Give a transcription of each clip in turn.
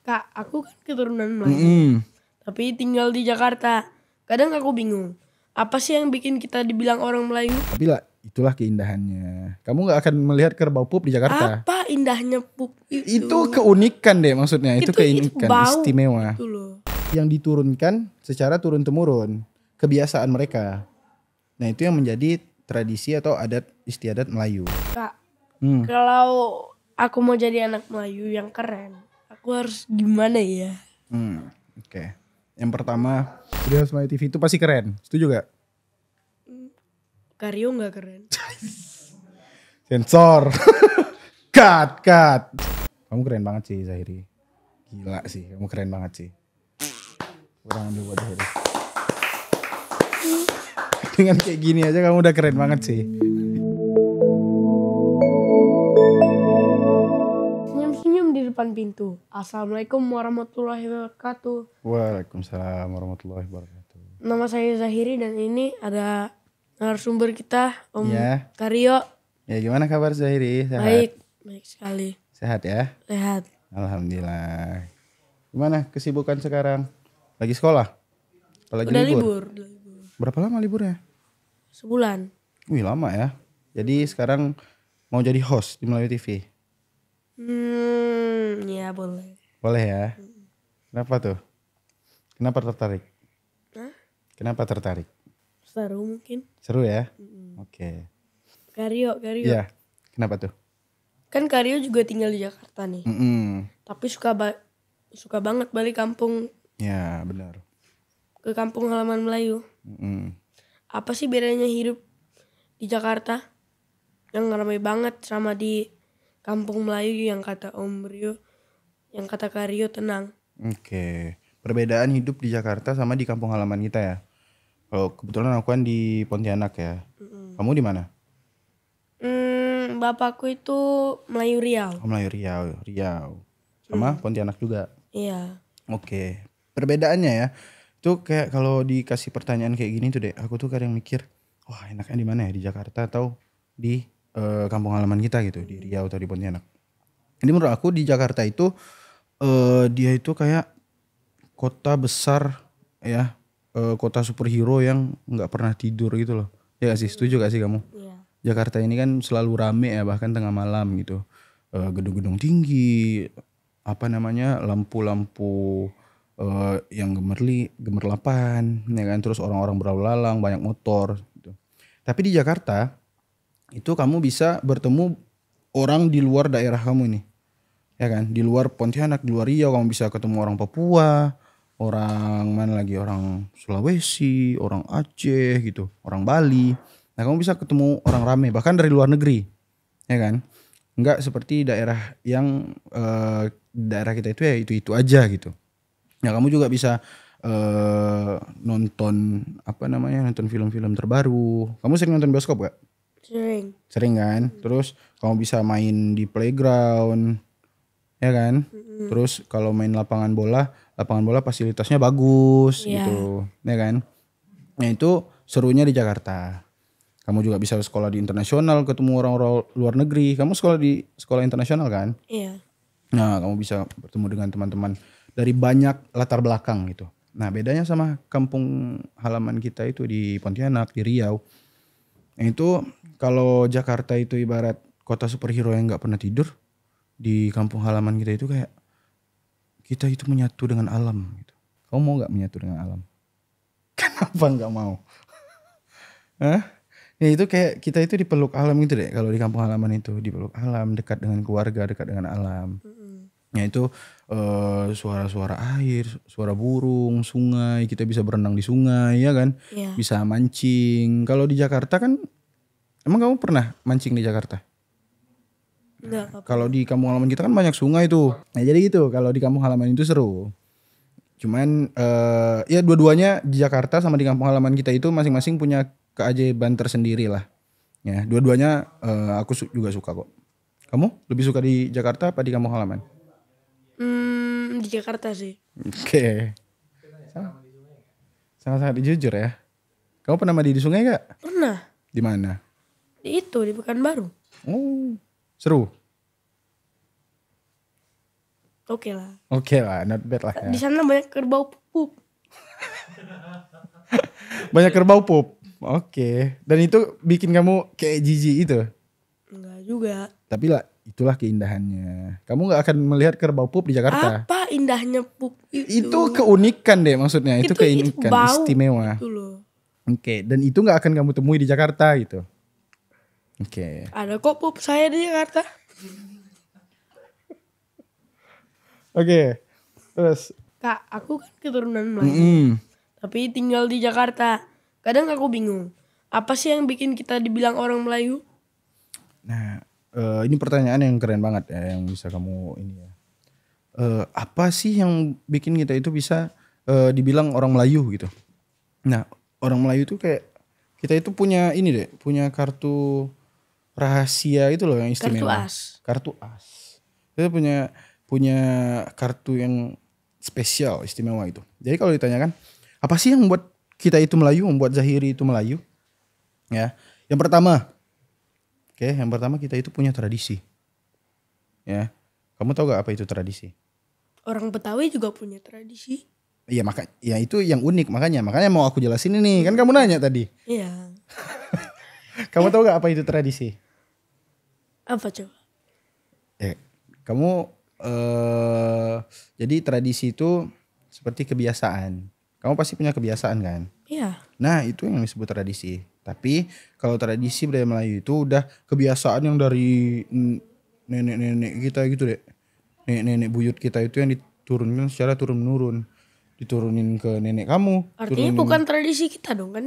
Kak, aku kan keturunan Melayu. Tapi tinggal di Jakarta. Kadang aku bingung. Apa sih yang bikin kita dibilang orang Melayu? Tapi lah, itulah keindahannya. Kamu gak akan melihat kerbau pup di Jakarta. Apa indahnya pup itu? Itu keunikan deh maksudnya. Itu keunikan, bau istimewa. gitu loh. Yang diturunkan secara turun-temurun. Kebiasaan mereka. Nah itu yang menjadi tradisi atau adat istiadat Melayu. Kak, kalau aku mau jadi anak Melayu yang keren, aku harus gimana ya? Oke. Yang pertama, Studio Melayu TV itu pasti keren. Setuju gak? Karyo gak keren. Sensor. Cut. Kamu keren banget sih Zahiri. Gila sih, kamu keren banget sih. Kurang dulu buat Zahiri. Dengan kayak gini aja kamu udah keren banget sih. Senyum-senyum di depan pintu. Assalamualaikum warahmatullahi wabarakatuh. Waalaikumsalam warahmatullahi wabarakatuh. Nama saya Zahiri dan ini ada narasumber kita, Om Karyo. Ya gimana kabar Zahiri? Sehat? Baik sekali. Sehat ya? Sehat. Alhamdulillah. Gimana kesibukan sekarang? Lagi sekolah? Lagi Udah libur? libur. Berapa lama liburnya? Sebulan. Wih lama ya. Jadi sekarang mau jadi host di Melayu TV? Ya boleh. Boleh ya? Kenapa tuh? Kenapa tertarik? Hah? Kenapa tertarik? Seru mungkin. Seru ya? Oke. Karyo. Iya. Kenapa tuh? Kan Karyo juga tinggal di Jakarta nih. Tapi suka banget balik kampung. Ya benar. Ke kampung halaman Melayu. Apa sih bedanya hidup di Jakarta yang ramai banget sama di kampung Melayu yang kata Om Rio, yang kata Karyo tenang? Oke. Perbedaan hidup di Jakarta sama di kampung halaman kita ya. Kalau kebetulan aku kan di Pontianak ya. Kamu di mana? Bapakku itu Melayu Riau. Oh, Melayu Riau. Sama Pontianak juga. Iya. Oke. Perbedaannya ya. Itu kayak kalau dikasih pertanyaan kayak gini tuh deh, aku tuh kadang mikir, wah enaknya di mana ya, di Jakarta atau di kampung halaman kita gitu, di Riau atau di Pontianak. Jadi menurut aku di Jakarta itu dia itu kayak kota besar ya, kota superhero yang nggak pernah tidur gitu loh. Ya gak sih, setuju gak sih kamu? Iya. Jakarta ini kan selalu rame ya, bahkan tengah malam gitu. Gedung-gedung tinggi, apa namanya, lampu-lampu yang gemerlapan, ya kan, terus orang-orang berlalu lalang, banyak motor gitu. Tapi di Jakarta itu kamu bisa bertemu orang di luar daerah kamu ini, ya kan, di luar Pontianak, di luar Riau kamu bisa ketemu orang Papua, orang mana lagi, orang Sulawesi, orang Aceh gitu, orang Bali. Nah kamu bisa ketemu orang rame bahkan dari luar negeri, ya kan. Enggak seperti daerah yang daerah kita itu ya itu aja gitu. Ya kamu juga bisa nonton nonton film-film terbaru. Kamu sering nonton bioskop gak? Sering kan. Terus kamu bisa main di playground, ya kan. Terus kalau main lapangan bola fasilitasnya bagus gitu, ya kan. Nah itu serunya di Jakarta. Kamu juga bisa sekolah di internasional, ketemu orang-orang luar negeri. Kamu sekolah di sekolah internasional kan? Iya. Nah kamu bisa bertemu dengan teman-teman dari banyak latar belakang gitu. Nah bedanya sama kampung halaman kita itu di Pontianak, di Riau. Nah itu kalau Jakarta itu ibarat kota superhero yang gak pernah tidur. Di kampung halaman kita itu kayak kita itu menyatu dengan alam gitu. Kamu mau gak menyatu dengan alam? Kenapa gak mau? Hah? Ya itu kayak kita itu dipeluk alam gitu deh. Kalau di kampung halaman itu dipeluk alam, dekat dengan keluarga, dekat dengan alam. Ya itu suara-suara air, suara burung, sungai, kita bisa berenang di sungai ya kan, bisa mancing. Kalau di Jakarta kan, emang kamu pernah mancing di Jakarta? Enggak. Kalau di kampung halaman kita kan banyak sungai tuh. Nah jadi gitu, kalau di kampung halaman itu seru. Cuman ya dua-duanya di Jakarta sama di kampung halaman kita itu masing-masing punya keajaiban tersendiri lah. Ya dua-duanya aku juga suka kok. Kamu lebih suka di Jakarta apa di kampung halaman? Di Jakarta sih. Oke. Sangat-sangat jujur ya. Kamu pernah mandi di sungai gak? Pernah. Di mana? Di Pekanbaru. Oh, seru. Oke lah. Oke lah, not bad lah ya. Di sana banyak kerbau pup. Banyak kerbau pup. Oke. Dan itu bikin kamu kayak jijik itu. Enggak juga. Tapi lah itulah keindahannya. Kamu nggak akan melihat kerbau pup di Jakarta. Apa indahnya pup itu? Itu keunikan deh maksudnya. Itu keunikan bau istimewa. gitu loh. Oke. Dan itu nggak akan kamu temui di Jakarta gitu. Oke. Ada kok pup saya di Jakarta. Oke. Terus. Kak, aku kan keturunan Melayu. Tapi tinggal di Jakarta. Kadang aku bingung. Apa sih yang bikin kita dibilang orang Melayu? Nah, ini pertanyaan yang keren banget ya, yang bisa kamu ini ya. Apa sih yang bikin kita itu bisa dibilang orang Melayu gitu? Nah, orang Melayu itu kayak kita itu punya ini deh, punya kartu rahasia itu loh yang istimewa. Kartu as. Kita punya kartu yang spesial, istimewa itu. Jadi kalau ditanyakan, apa sih yang membuat kita itu Melayu, membuat Zahiri itu Melayu? Ya, yang pertama kita itu punya tradisi. Ya, kamu tahu gak apa itu tradisi? Orang Betawi juga punya tradisi. Iya, ya itu yang unik, makanya mau aku jelasin ini. Kan kamu nanya tadi. Iya. Kamu tahu gak apa itu tradisi? Apa coba? Kamu jadi tradisi itu seperti kebiasaan. Kamu pasti punya kebiasaan kan? Iya. Nah, itu yang disebut tradisi. Tapi kalau tradisi budaya Melayu itu udah kebiasaan yang dari nenek-nenek kita gitu deh. Nenek-nenek buyut kita itu yang diturunkan secara turun-menurun. Diturunin ke nenek kamu. Artinya bukan tradisi kita dong, kan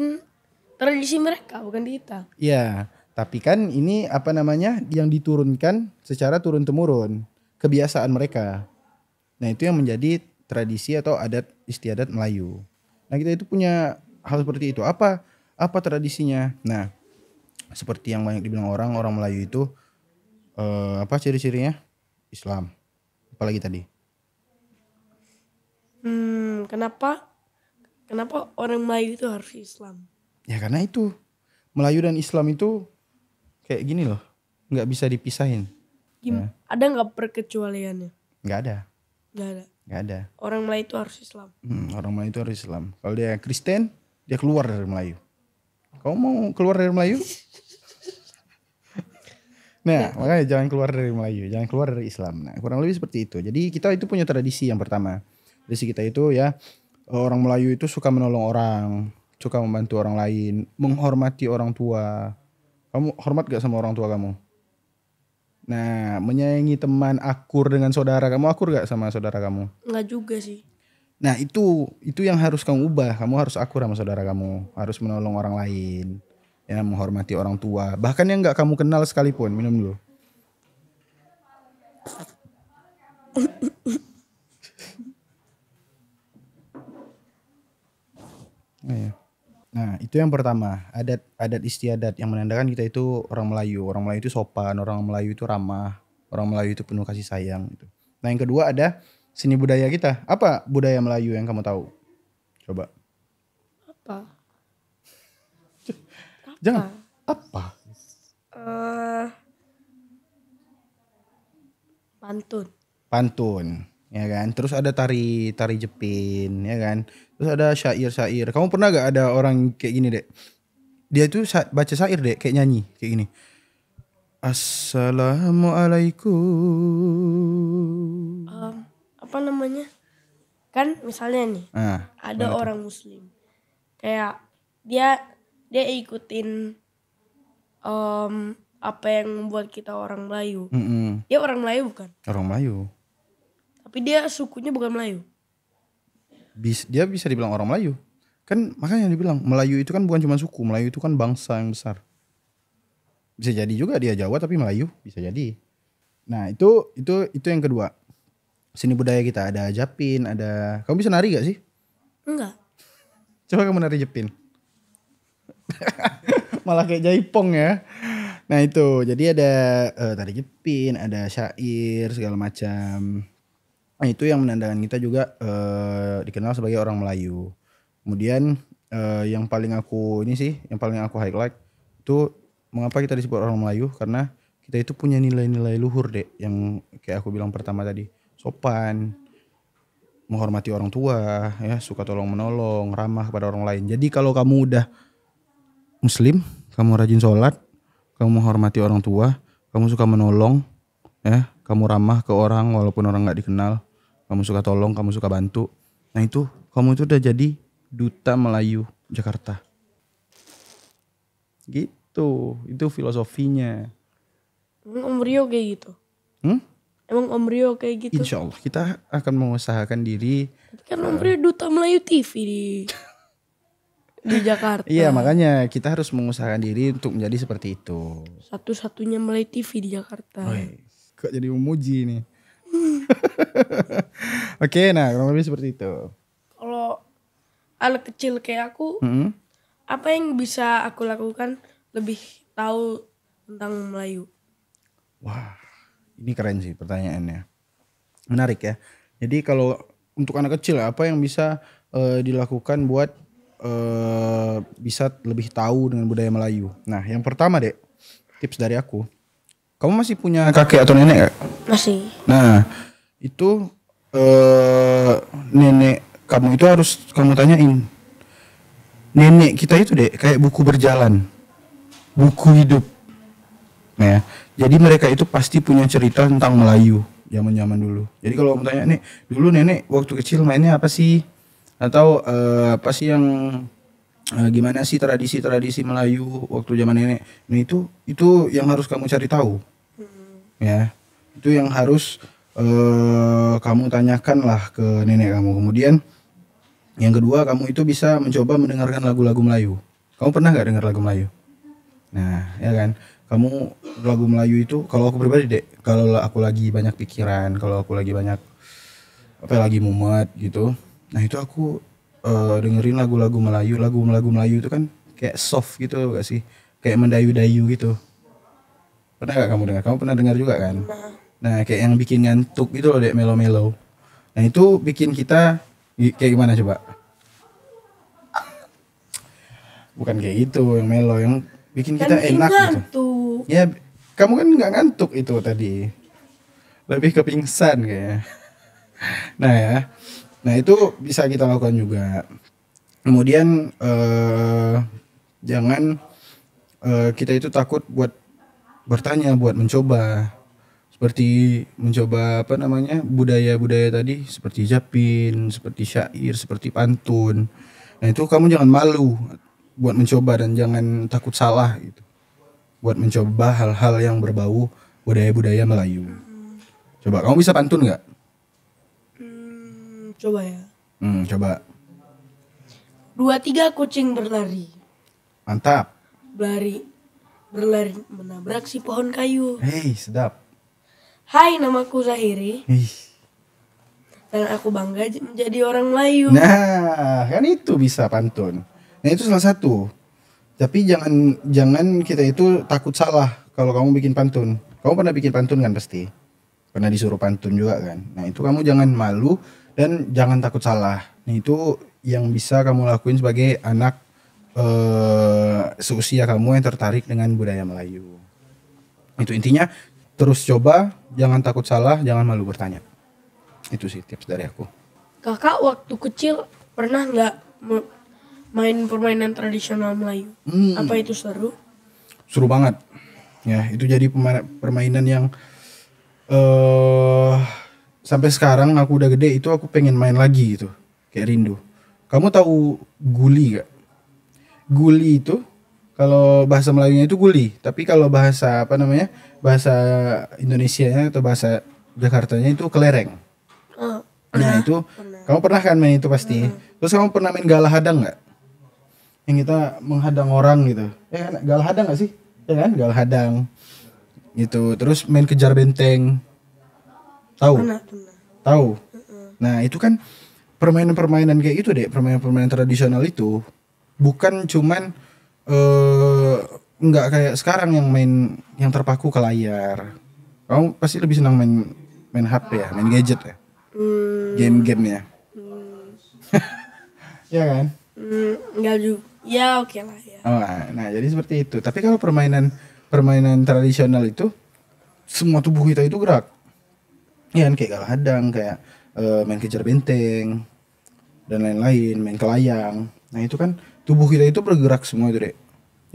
tradisi mereka, bukan kita. Iya, tapi kan ini apa namanya yang diturunkan secara turun-temurun. Kebiasaan mereka. Nah, itu yang menjadi tradisi atau adat istiadat Melayu. Nah, kita itu punya hal seperti itu. Apa tradisinya? Nah, seperti yang banyak dibilang orang Melayu itu apa ciri-cirinya? Islam. Apalagi tadi? Kenapa orang Melayu itu harus Islam? Ya karena itu Melayu dan Islam itu kayak gini loh, nggak bisa dipisahin. Ada nggak perkecualiannya? Nggak ada. Orang Melayu itu harus Islam. Orang Melayu itu harus Islam. Kalau dia Kristen, dia keluar dari Melayu. Kamu mau keluar dari Melayu? Nah, makanya jangan keluar dari Melayu, jangan keluar dari Islam. Nah, kurang lebih seperti itu. Jadi kita itu punya tradisi yang pertama. Tradisi kita itu ya, orang Melayu itu suka menolong orang, suka membantu orang lain, menghormati orang tua. Kamu hormat gak sama orang tua kamu? Nah, menyayangi teman, akur dengan saudara kamu, akur gak sama saudara kamu? Enggak juga sih. Nah, itu yang harus kamu ubah. Kamu harus akur sama saudara kamu, harus menolong orang lain, ya, menghormati orang tua, bahkan yang gak kamu kenal sekalipun. Minum dulu. Nah, itu yang pertama, adat istiadat yang menandakan kita itu orang Melayu. Orang Melayu itu sopan, orang Melayu itu ramah, orang Melayu itu penuh kasih sayang gitu. Nah, yang kedua ada seni budaya kita. Apa budaya Melayu yang kamu tahu? Coba. Apa? Jangan. Apa? Pantun, ya kan? Terus ada tari jepin, ya kan? Terus ada syair-syair. Kamu pernah gak ada orang kayak gini, Dek? Dia tuh baca syair, Dek, kayak nyanyi, kayak gini. Assalamualaikum. Apa namanya? Kan misalnya nih, ada orang Muslim. Kayak dia ikutin apa yang membuat kita orang Melayu. Dia orang Melayu bukan? Orang Melayu. Tapi dia sukunya bukan Melayu. Dia bisa dibilang orang Melayu. Kan makanya dibilang Melayu itu kan bukan cuma suku, Melayu itu kan bangsa yang besar. Bisa jadi juga dia Jawa tapi Melayu, bisa jadi. Nah, itu yang kedua. Seni budaya kita ada Japin, ada. Kamu bisa nari gak sih? Enggak. Coba kamu nari Japin. Malah kayak jaipong ya. Nah, itu. Jadi ada tari Japin, ada syair segala macam. Nah, itu yang menandakan kita juga dikenal sebagai orang Melayu. Kemudian yang paling aku highlight itu mengapa kita disebut orang Melayu, karena kita itu punya nilai-nilai luhur, Dek, yang kayak aku bilang pertama tadi. sopan, menghormati orang tua, ya, suka tolong menolong, ramah kepada orang lain. Jadi kalau kamu udah Muslim, kamu rajin sholat, kamu menghormati orang tua, kamu suka menolong, ya, kamu ramah ke orang walaupun orang nggak dikenal, kamu suka tolong, kamu suka bantu. Nah itu, kamu itu udah jadi duta Melayu Jakarta. Gitu, itu filosofinya. Emang Om Rio kayak gitu? Emang Om Rio kayak gitu? Insya Allah kita akan mengusahakan diri. Kan Om Rio duta Melayu TV di Jakarta. Iya, makanya kita harus mengusahakan diri untuk menjadi seperti itu. Satu-satunya Melayu TV di Jakarta. Kok jadi memuji nih. Oke, nah kurang lebih seperti itu. Kalau anak kecil kayak aku, apa yang bisa aku lakukan lebih tahu tentang Melayu? Wah, ini keren sih pertanyaannya. Menarik ya. Jadi kalau untuk anak kecil apa yang bisa dilakukan buat bisa lebih tahu dengan budaya Melayu? Nah, yang pertama dek, tips dari aku. Kamu masih punya kakek atau nenek gak? Masih. Nah, itu nenek kamu itu harus kamu tanyain. Nenek kita itu dek kayak buku berjalan, buku hidup. Nah, ya, jadi mereka itu pasti punya cerita tentang Melayu zaman-zaman dulu. Jadi kalau kamu tanya nih, dulu nenek waktu kecil mainnya apa sih? Atau apa sih yang gimana sih tradisi-tradisi Melayu waktu zaman nenek? Nah itu yang harus kamu cari tahu. Ya, itu yang harus kamu tanyakan lah ke nenek kamu. Kemudian yang kedua, kamu itu bisa mencoba mendengarkan lagu-lagu Melayu. Kamu pernah nggak dengar lagu Melayu? Nah, ya kan, kamu lagu Melayu itu, kalau aku pribadi dek, kalau aku lagi banyak pikiran, kalau aku lagi banyak lagi mumet gitu, nah itu aku dengerin lagu-lagu Melayu. Lagu-lagu Melayu itu kan kayak soft gitu gak sih, kayak mendayu-dayu gitu. Pernah gak kamu dengar? Kamu pernah dengar juga kan? Nah kayak yang bikin ngantuk gitu loh dek, melo-melo. Nah itu bikin kita kayak gimana coba? Bukan kayak gitu yang melo, yang bikin kita kan enak ngantuk. Gitu. Ya kamu kan nggak ngantuk itu tadi, lebih ke pingsan kayaknya. Nah ya, nah itu bisa kita lakukan juga. Kemudian jangan kita itu takut buat bertanya, buat mencoba, seperti mencoba apa namanya budaya-budaya tadi, seperti japin, seperti syair, seperti pantun. Nah itu kamu jangan malu buat mencoba dan jangan takut salah gitu, buat mencoba hal-hal yang berbau budaya-budaya Melayu. Coba kamu bisa pantun nggak? Coba ya. Coba. 2-3 kucing berlari. Mantap. Berlari menabrak si pohon kayu. Hei, sedap. Hai, namaku Zahiri. Dan aku bangga menjadi orang Melayu. Nah, kan itu bisa pantun. Nah, itu salah satu. Tapi jangan kita itu takut salah kalau kamu bikin pantun. Kamu pernah bikin pantun kan pasti? Pernah disuruh pantun juga kan? Nah, itu kamu jangan malu dan jangan takut salah. Nah, itu yang bisa kamu lakuin sebagai anak seusia kamu yang tertarik dengan budaya Melayu. Itu intinya, terus coba, jangan takut salah, jangan malu bertanya. Itu sih tips dari aku. Kakak waktu kecil pernah nggak main permainan tradisional Melayu? Apa itu seru? Seru banget. Ya, itu jadi permainan yang sampai sekarang aku udah gede itu aku pengen main lagi gitu. Kayak rindu. Kamu tahu guli gak? Guli itu kalau bahasa Melayunya itu guli, tapi kalau bahasa apa namanya? Bahasa Indonesianya atau bahasa Jakartanya itu kelereng. Nah itu kamu pernah kan main itu pasti. Terus kamu pernah main galah hadang nggak? Yang kita menghadang orang gitu. Ya kan, galah hadang nggak sih? Ya kan, galah hadang. Gitu. Terus main kejar benteng. Tahu? Tahu. Nah itu kan permainan-permainan kayak itu deh, permainan-permainan tradisional itu bukan cuman nggak kayak sekarang yang main yang terpaku ke layar. Kamu pasti lebih senang main HP ya, main gadget ya. Game-gamenya. Ya kan? Enggak juga. Ya oke lah ya. Oh, nah jadi seperti itu. Tapi kalau permainan tradisional itu semua tubuh kita itu gerak. Iya kan, kayak galah hadang, kayak main kejar benteng dan lain-lain, main kelayang. Nah itu kan tubuh kita itu bergerak semua itu dek.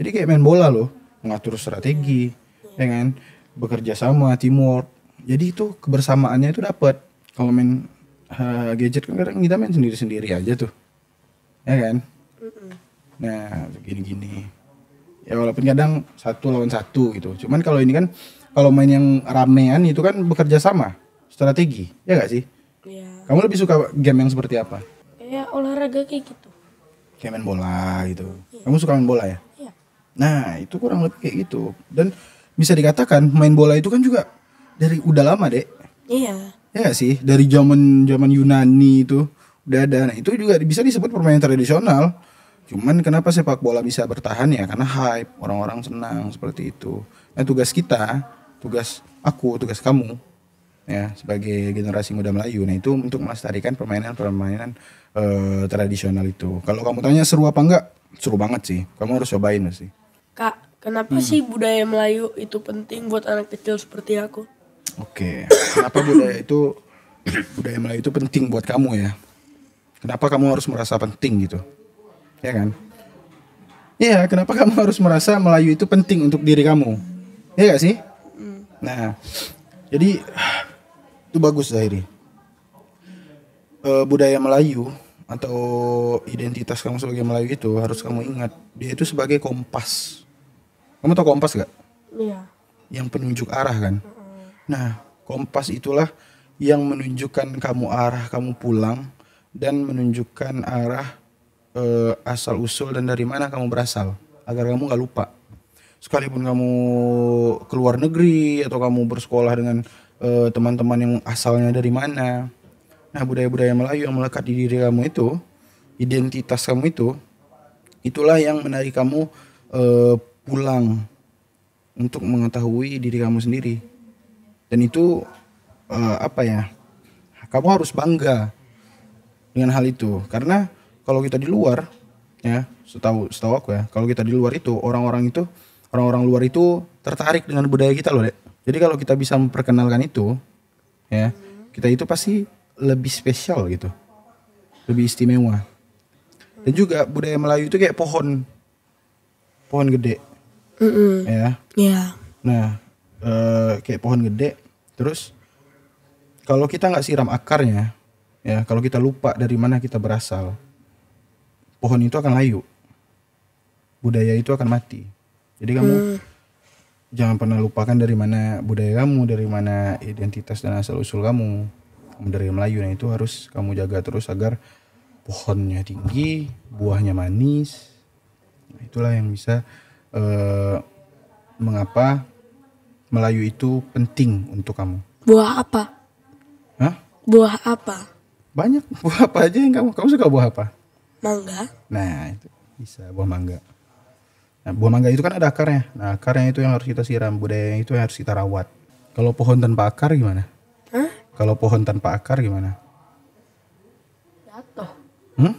Jadi kayak main bola loh, mengatur strategi, ya kan, bekerja sama, teamwork. Jadi itu kebersamaannya itu dapat. Kalau main gadget kan kadang kita main sendiri-sendiri aja tuh, ya kan. Nah gini-gini. Ya walaupun kadang 1 lawan 1 gitu. Cuman kalau ini kan kalau main yang ramean itu kan bekerja sama, strategi, ya gak sih? Iya. Kamu lebih suka game yang seperti apa? Kayak olahraga kayak gitu. Kayak main bola gitu. Kamu suka main bola ya? Iya. Nah, itu kurang lebih kayak gitu. Dan bisa dikatakan main bola itu kan juga dari udah lama, Dek. Iya. Ya gak sih? Dari zaman Yunani itu udah ada. Nah, itu juga bisa disebut permainan tradisional. Cuman kenapa sepak bola bisa bertahan ya? Karena hype, orang-orang senang seperti itu. Nah, tugas kita, tugas aku, tugas kamu ya sebagai generasi muda Melayu. Nah, itu untuk melestarikan permainan-permainan tradisional itu. Kalau kamu tanya seru apa enggak? Seru banget sih. Kamu harus cobain sih. Kak, kenapa sih budaya Melayu itu penting buat anak kecil seperti aku? Oke. Kenapa budaya Melayu itu penting buat kamu ya? Kenapa kamu harus merasa penting gitu? Ya kan? Iya, kenapa kamu harus merasa Melayu itu penting untuk diri kamu? Ya gak sih? Nah, jadi itu bagus Zahiri. Budaya Melayu atau identitas kamu sebagai Melayu itu harus kamu ingat. Dia itu sebagai kompas. Kamu tahu kompas gak? Iya. Yang penunjuk arah kan? Nah, kompas itulah yang menunjukkan kamu arah kamu pulang dan menunjukkan arah asal usul dan dari mana kamu berasal agar kamu nggak lupa. Sekalipun kamu keluar negeri atau kamu bersekolah dengan teman-teman yang asalnya dari mana. Nah, budaya-budaya Melayu yang melekat di diri kamu itu, identitas kamu itu, itulah yang menarik kamu pulang untuk mengetahui diri kamu sendiri. Dan itu apa ya? Kamu harus bangga dengan hal itu karena kalau kita di luar ya, setahu aku ya, kalau kita di luar itu orang-orang luar itu tertarik dengan budaya kita loh, Dek. Jadi kalau kita bisa memperkenalkan itu ya, kita itu pasti lebih spesial gitu. Lebih istimewa. Dan juga budaya Melayu itu kayak pohon gede. Ya. Iya. Nah, kayak pohon gede. Terus kalau kita nggak siram akarnya, ya, kalau kita lupa dari mana kita berasal, pohon itu akan layu, budaya itu akan mati. Jadi kamu jangan pernah lupakan dari mana budaya kamu, dari mana identitas dan asal usul kamu. Kamu dari Melayu, nah itu harus kamu jaga terus agar pohonnya tinggi, buahnya manis. Nah, itulah yang bisa mengapa Melayu itu penting untuk kamu. Buah apa? Hah? Buah apa? Banyak buah apa aja yang kamu suka buah apa? Mangga. Nah itu bisa buah mangga. Nah buah mangga itu kan ada akarnya. Nah akarnya itu yang harus kita siram. Budayanya itu yang harus kita rawat. Kalau pohon tanpa akar gimana? Hah? Kalau pohon tanpa akar gimana? Jatuh. Hmm?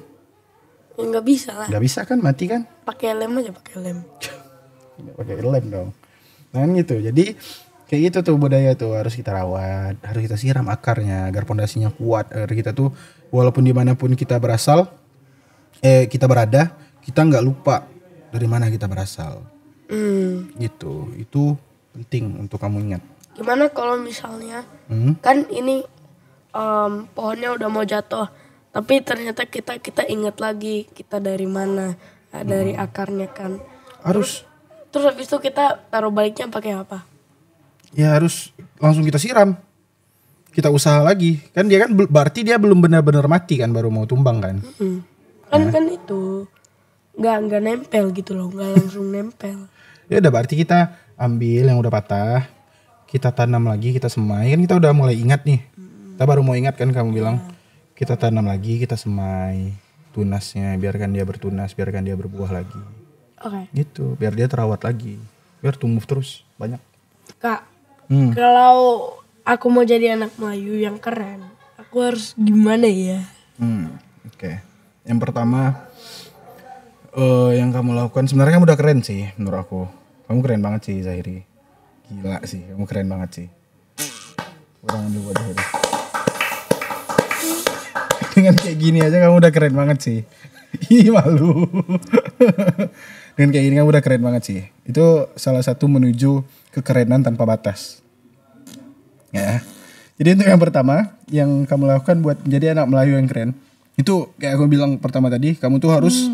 Ya nggak bisa lah. Gak bisa kan, mati kan? Pakai lem aja, pakai lem. Pakai lem dong. Nah gitu. Jadi kayak gitu tuh budaya tuh harus kita rawat, harus kita siram akarnya agar pondasinya kuat. Agar kita tuh walaupun dimanapun kita berasal, kita berada, kita nggak lupa dari mana kita berasal. Gitu. Itu penting untuk kamu ingat. Gimana kalau misalnya kan ini pohonnya udah mau jatuh, tapi ternyata kita ingat lagi kita dari mana, dari akarnya kan. Harus. Terus habis itu kita taruh baliknya pakai apa? Ya harus langsung kita siram. Kita usaha lagi. Kan dia kan berarti dia belum benar-benar mati kan, baru mau tumbang kan. Kan itu nggak nempel gitu loh, nggak langsung nempel. Ya udah berarti kita ambil yang udah patah, kita tanam lagi, kita semai. Kan kita udah mulai ingat nih. Kita baru mau ingat kan, kamu bilang kita tanam lagi, kita semai tunasnya, biarkan dia bertunas, biarkan dia berbuah lagi. Oke. Gitu, biar dia terawat lagi, biar tumbuh terus banyak. Kak, kalau aku mau jadi anak Melayu yang keren, aku harus gimana ya? Oke. Yang pertama yang kamu lakukan sebenarnya kamu udah keren sih menurut aku. Kamu keren banget sih Zahiri. Gila sih, kamu keren banget sih. Kurang dulu buat Zahiri. Dengan kayak gini aja kamu udah keren banget sih. Ih malu. Dengan kayak gini kamu udah keren banget sih. Itu salah satu menuju kekerenan tanpa batas. Ya. Jadi untuk yang pertama yang kamu lakukan buat menjadi anak Melayu yang keren. Itu kayak aku bilang pertama tadi, kamu tuh harus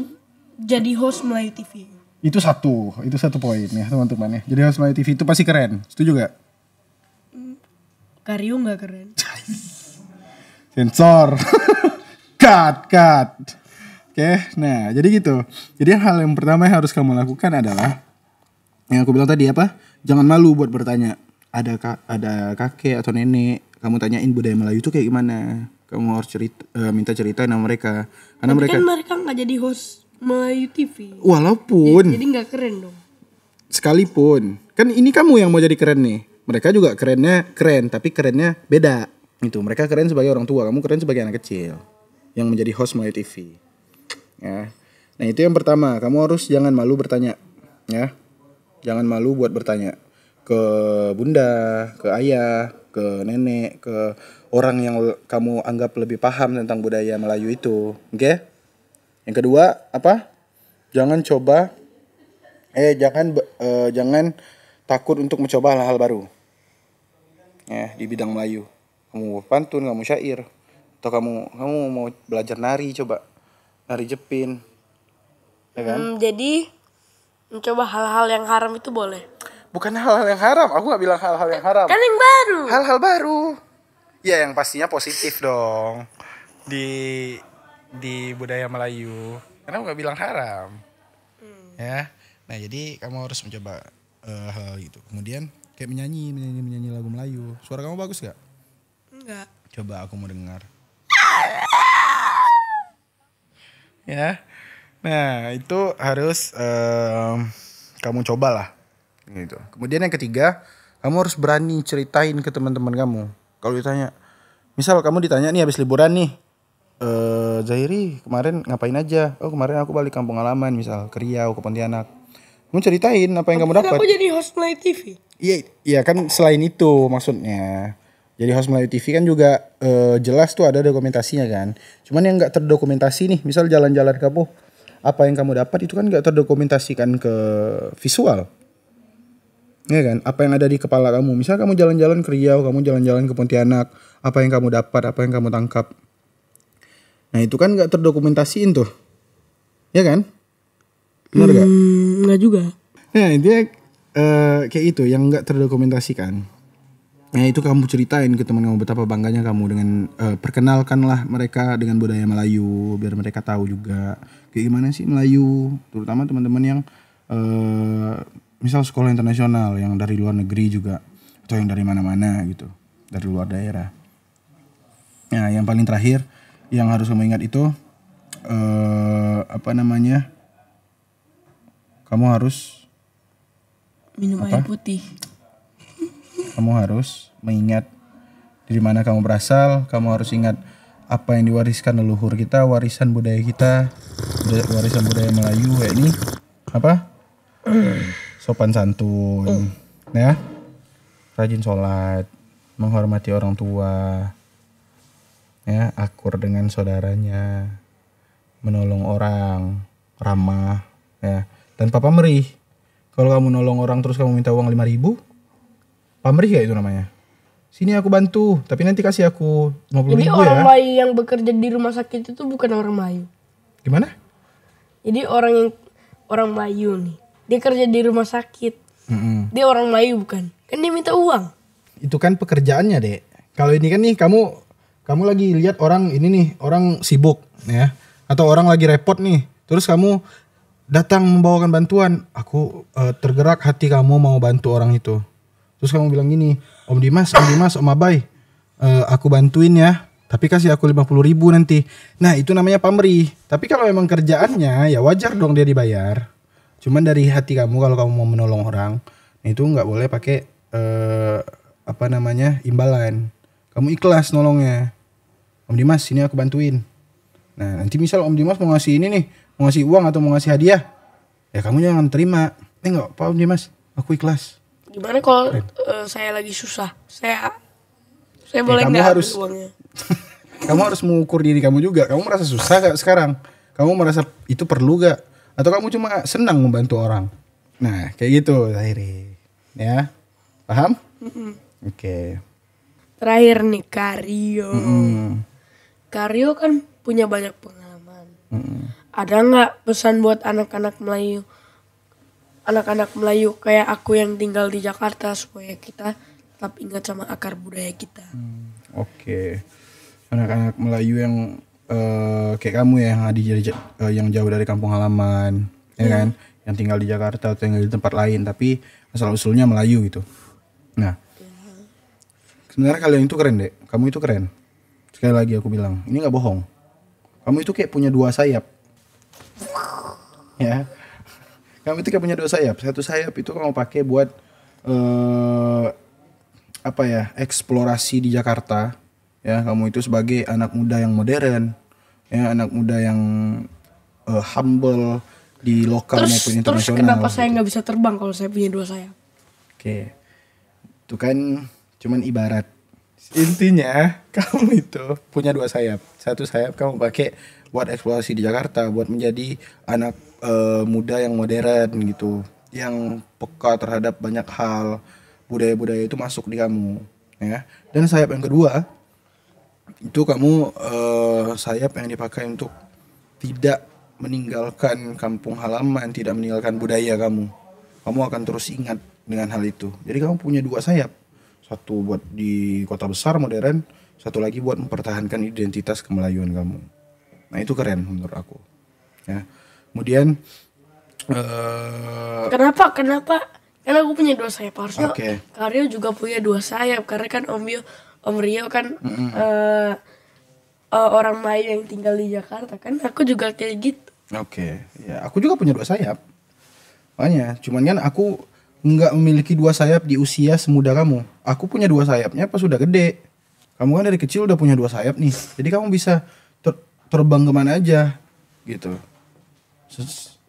jadi host Melayu TV. itu satu poin ya teman-teman ya. Jadi host Melayu TV itu pasti keren. Setuju gak? Karyo nggak keren. Sensor. cut. Oke, nah jadi gitu. Jadi hal yang pertama yang harus kamu lakukan adalah yang aku bilang tadi apa? Jangan malu buat bertanya. Ada kakek atau nenek, kamu tanyain budaya Melayu itu kayak gimana? Kamu harus minta cerita sama mereka. Karena Tapi mereka nggak jadi host Melayu TV. Walaupun Jadi nggak keren dong. sekalipun kan ini kamu yang mau jadi keren nih. Mereka juga kerennya keren, tapi kerennya beda. Itu mereka keren sebagai orang tua, kamu keren sebagai anak kecil yang menjadi host Melayu TV. Ya. Nah, itu yang pertama, kamu harus jangan malu bertanya, ya. Jangan malu buat bertanya ke bunda, ke ayah, ke nenek, ke orang yang kamu anggap lebih paham tentang budaya Melayu itu. Oke? Yang kedua, apa? Jangan takut untuk mencoba hal-hal baru. Ya, di bidang Melayu. Kamu pantun, kamu syair, atau kamu mau belajar nari, coba nari jepin. Ya kan? Jadi mencoba hal-hal yang haram itu boleh. Bukan hal-hal yang haram, aku gak bilang hal-hal yang haram. Kan yang baru. Hal-hal baru. Ya yang pastinya positif dong. Di budaya Melayu. Karena aku gak bilang haram. Ya. Nah, jadi kamu harus mencoba hal itu. Kemudian kayak menyanyi lagu Melayu. Suara kamu bagus gak? Enggak. Coba aku mau dengar. Ya. Nah, itu harus kamu cobalah. Gitu. Kemudian yang ketiga, kamu harus berani ceritain ke teman-teman kamu. Kalau ditanya, misal kamu ditanya nih habis liburan nih, Zahiri kemarin ngapain aja? Oh kemarin aku balik kampung halaman, misal ke Riau, ke Pontianak. Kamu ceritain apa yang kamu dapat. Aku jadi host Melayu TV. Iya kan selain itu maksudnya. Jadi host Melayu TV kan juga jelas tuh ada dokumentasinya kan. Cuman yang nggak terdokumentasi nih, misal jalan-jalan kamu, apa yang kamu dapat itu kan nggak terdokumentasikan ke visual. Ya kan, apa yang ada di kepala kamu. Misal kamu jalan-jalan ke Riau, kamu jalan-jalan ke Pontianak, apa yang kamu dapat, apa yang kamu tangkap. Nah itu kan gak terdokumentasiin tuh. Ya kan? Benar gak? Enggak juga. Nah intinya kayak itu yang gak terdokumentasikan. Nah itu kamu ceritain ke teman kamu betapa bangganya kamu dengan perkenalkanlah mereka dengan budaya Melayu. Biar mereka tahu juga kayak gimana sih Melayu. Terutama teman-teman yang misal sekolah internasional yang dari luar negeri juga. Atau yang dari mana-mana gitu. Dari luar daerah. Nah yang paling terakhir yang harus kamu ingat itu kamu harus minum air putih. Kamu harus mengingat dari mana kamu berasal. Kamu harus ingat apa yang diwariskan leluhur kita, warisan budaya kita, warisan budaya Melayu kayak ini apa? Sopan santun, ya, rajin sholat, menghormati orang tua, ya, akur dengan saudaranya, menolong orang, ramah, ya, tanpa pamrih. Kalau kamu nolong orang terus kamu minta uang 5.000, pamrih gak itu namanya? Sini aku bantu, tapi nanti kasih aku 50.000 ya. Jadi orang Melayu yang bekerja di rumah sakit itu bukan orang Melayu. Gimana? Jadi orang Melayu nih, dia kerja di rumah sakit. Dia orang Melayu bukan? Kan dia minta uang. Itu kan pekerjaannya, Dek. Kalau ini kan nih kamu lagi lihat orang ini nih, orang sibuk ya, atau orang lagi repot nih. Terus kamu datang membawakan bantuan. Aku tergerak hati kamu mau bantu orang itu. Terus kamu bilang gini, Om Dimas, Om Abai, aku bantuin ya. Tapi kasih aku 50.000 nanti. Nah itu namanya pamrih. Tapi kalau memang kerjaannya ya wajar dong dia dibayar. Cuman dari hati kamu kalau kamu mau menolong orang, itu nggak boleh pakai imbalan. Kamu ikhlas nolongnya. Om Dimas sini aku bantuin. Nah nanti misal Om Dimas mau ngasih ini nih, mau ngasih uang atau mau ngasih hadiah, ya kamu jangan terima. Enggak apa Om Dimas, aku ikhlas. Gimana kalau saya lagi susah? Saya Saya boleh kamu nggak harus uangnya? kamu harus mengukur diri kamu juga. Kamu merasa susah gak sekarang? Kamu merasa itu perlu gak? Atau kamu cuma senang membantu orang? Nah, kayak gitu Zahiri. Ya, paham? Oke. Terakhir nih Karyo. Mm-mm. Karyo kan punya banyak pengalaman. Ada nggak pesan buat anak-anak Melayu? Anak-anak Melayu kayak aku yang tinggal di Jakarta supaya kita tetap ingat sama akar budaya kita. Oke. Anak-anak Melayu yang kayak kamu ya, yang jauh dari kampung halaman, ya kan? Yang tinggal di Jakarta atau tinggal di tempat lain tapi asal usulnya Melayu gitu. Nah, sebenarnya kalian itu keren deh. Kamu itu keren. Sekali lagi aku bilang, ini nggak bohong. Kamu itu kayak punya dua sayap. Ya. Kamu itu kayak punya dua sayap. Satu sayap itu kamu pakai buat eksplorasi di Jakarta. Ya, kamu itu sebagai anak muda yang modern, ya, anak muda yang humble di lokal maupun internasional. Terus kenapa saya nggak bisa terbang kalau saya punya dua sayap? Oke, itu kan cuman ibarat. Intinya kamu itu punya dua sayap. Satu sayap kamu pakai buat eksplorasi di Jakarta, buat menjadi anak muda yang modern gitu, yang peka terhadap banyak hal, budaya-budaya itu masuk di kamu, ya. Dan sayap yang kedua itu kamu sayap yang dipakai untuk tidak meninggalkan kampung halaman, tidak meninggalkan budaya kamu. Kamu akan terus ingat dengan hal itu. Jadi kamu punya dua sayap. Satu buat di kota besar modern, satu lagi buat mempertahankan identitas kemelayuan kamu. Nah, itu keren menurut aku. Ya. Kemudian Kenapa? Karena aku punya dua sayap. Harusnya Oke. Karyo juga punya dua sayap. Karena kan Om Rio kan orang Melayu yang tinggal di Jakarta kan. Aku juga kayak gitu. Oke, ya aku juga punya dua sayap. Makanya, cuman kan aku nggak memiliki dua sayap di usia semuda kamu. Aku punya dua sayapnya pas sudah gede. Kamu kan dari kecil udah punya dua sayap nih. Jadi kamu bisa terbang kemana aja gitu.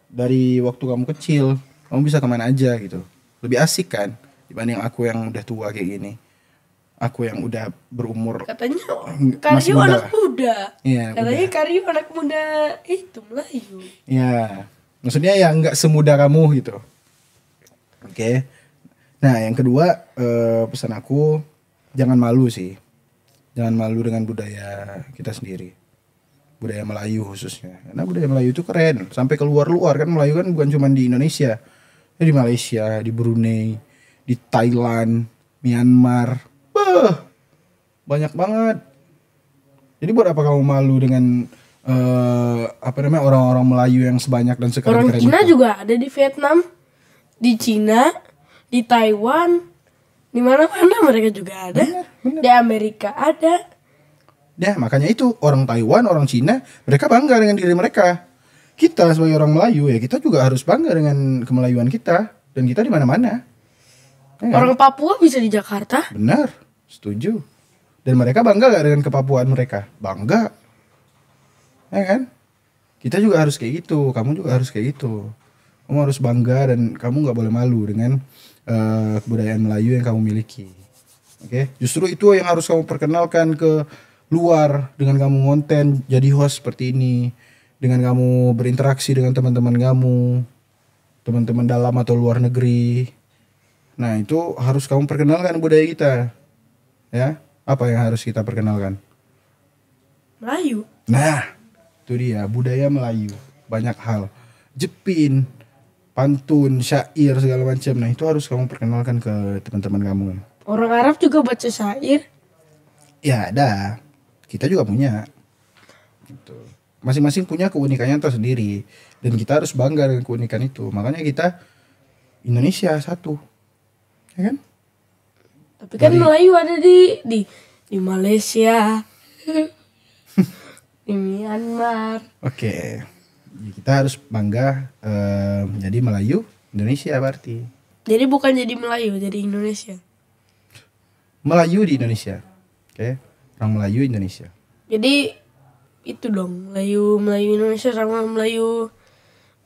Dari waktu kamu kecil, kamu bisa kemana aja gitu. Lebih asik kan dibanding aku yang udah tua kayak gini. Aku yang udah berumur. Katanya masih Karyo muda. anak muda. Iya, Katanya udah. Karyo anak muda itu Melayu. Ya, maksudnya ya nggak semudah kamu gitu. Oke. Nah, yang kedua pesan aku jangan malu sih. Jangan malu dengan budaya kita sendiri. Budaya Melayu khususnya. Karena budaya Melayu itu keren. Sampai keluar-luar kan, Melayu kan bukan cuma di Indonesia. Ya, di Malaysia, di Brunei, di Thailand, Myanmar. Banyak banget. Jadi buat apa kamu malu dengan orang-orang Melayu yang sebanyak dan sekeren Orang Cina itu? juga ada di Vietnam, di Cina, di Taiwan, di mana-mana mereka juga ada. Bener. Di Amerika ada. Ya, makanya itu orang Taiwan, orang Cina, mereka bangga dengan diri mereka. Kita sebagai orang Melayu ya, kita juga harus bangga dengan kemelayuan kita, dan kita di mana-mana. Ya kan? Orang Papua bisa di Jakarta. Benar, setuju. Dan mereka bangga gak dengan kepapuan mereka? Bangga. Ya kan? Kita juga harus kayak gitu, kamu juga harus kayak gitu. Kamu harus bangga dan kamu gak boleh malu dengan kebudayaan Melayu yang kamu miliki. Oke? Justru itu yang harus kamu perkenalkan ke luar dengan kamu ngonten, jadi host seperti ini. Dengan kamu berinteraksi dengan teman-teman kamu, teman-teman dalam atau luar negeri. Nah, itu harus kamu perkenalkan budaya kita. Ya, apa yang harus kita perkenalkan? Melayu. Nah, itu dia budaya Melayu. Banyak hal. Jepin, pantun, syair segala macam. Nah, itu harus kamu perkenalkan ke teman-teman kamu. Orang Arab juga baca syair. Ya, ada. Kita juga punya. Gitu. Masing-masing punya keunikannya tersendiri dan kita harus bangga dengan keunikan itu. Makanya kita Indonesia satu. Ya kan? Tapi kan Melayu ada di Malaysia. Di Myanmar. Oke. Jadi kita harus bangga menjadi Melayu Indonesia berarti. Jadi bukan jadi Melayu, jadi Indonesia. Melayu di Indonesia. Oke. Orang Melayu Indonesia. Jadi itu dong, Melayu Indonesia sama Melayu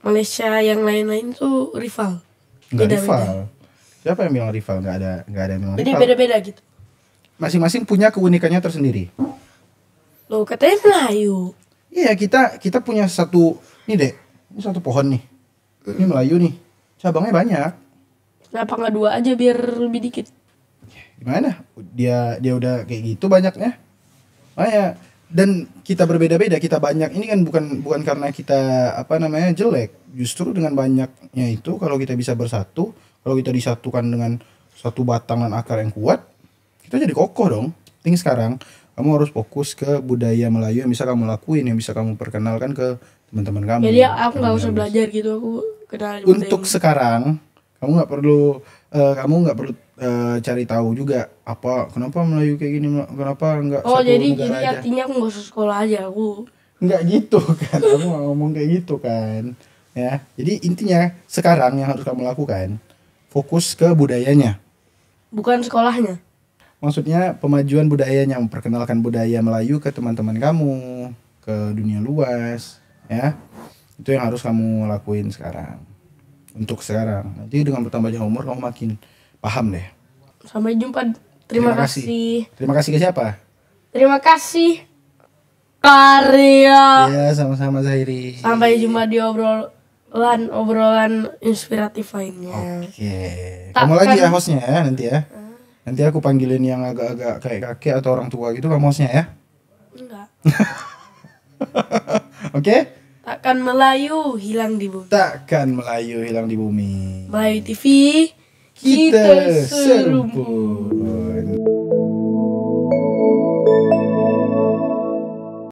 Malaysia yang lain-lain tuh rival. Enggak Beda-beda. rival. Siapa yang bilang rival? Enggak ada yang bilang Jadi rival. beda-beda gitu. masing-masing punya keunikannya tersendiri. Loh, katanya Melayu. Iya, kita punya satu, nih Dek, ini satu pohon nih. Ini Melayu nih. Cabangnya banyak. Kenapa nggak 2 aja biar lebih dikit? Gimana? Dia udah kayak gitu banyaknya. Dan kita berbeda-beda, kita banyak. Ini kan bukan karena kita jelek. Justru dengan banyaknya itu, kalau kita bisa bersatu, kalau kita disatukan dengan satu batang dan akar yang kuat, kita jadi kokoh dong. Ting sekarang kamu harus fokus ke budaya Melayu yang bisa kamu lakuin, yang bisa kamu perkenalkan ke teman-teman kamu. Jadi aku nggak usah belajar gitu, aku kenal. Untuk sekarang kamu nggak perlu cari tahu juga kenapa Melayu kayak gini, kenapa nggak Oh, satu jadi negara aja. artinya aku nggak usah sekolah aja aku. Nggak gitu kan, aku nggak ngomong kayak gitu kan. Ya, jadi intinya sekarang yang harus kamu lakukan fokus ke budayanya. Bukan sekolahnya. Maksudnya pemajuan budayanya, memperkenalkan budaya Melayu ke teman-teman kamu, ke dunia luas, ya. Itu yang harus kamu lakuin sekarang. Untuk sekarang. Nanti dengan bertambahnya umur kamu makin paham deh. Sampai jumpa. Terima kasih. Terima kasih ke siapa? Terima kasih Karya. Ya, sama-sama Zahiri. Sampai jumpa di obrolan inspiratif lainnya. Oke. Kamu lagi ya hostnya ya nanti ya. Nanti aku panggilin yang agak-agak kayak kakek atau orang tua gitu, kamu hostnya ya. Enggak. Oke? Takkan Melayu hilang di bumi. Takkan Melayu hilang di bumi. Melayu TV Kita serumpun.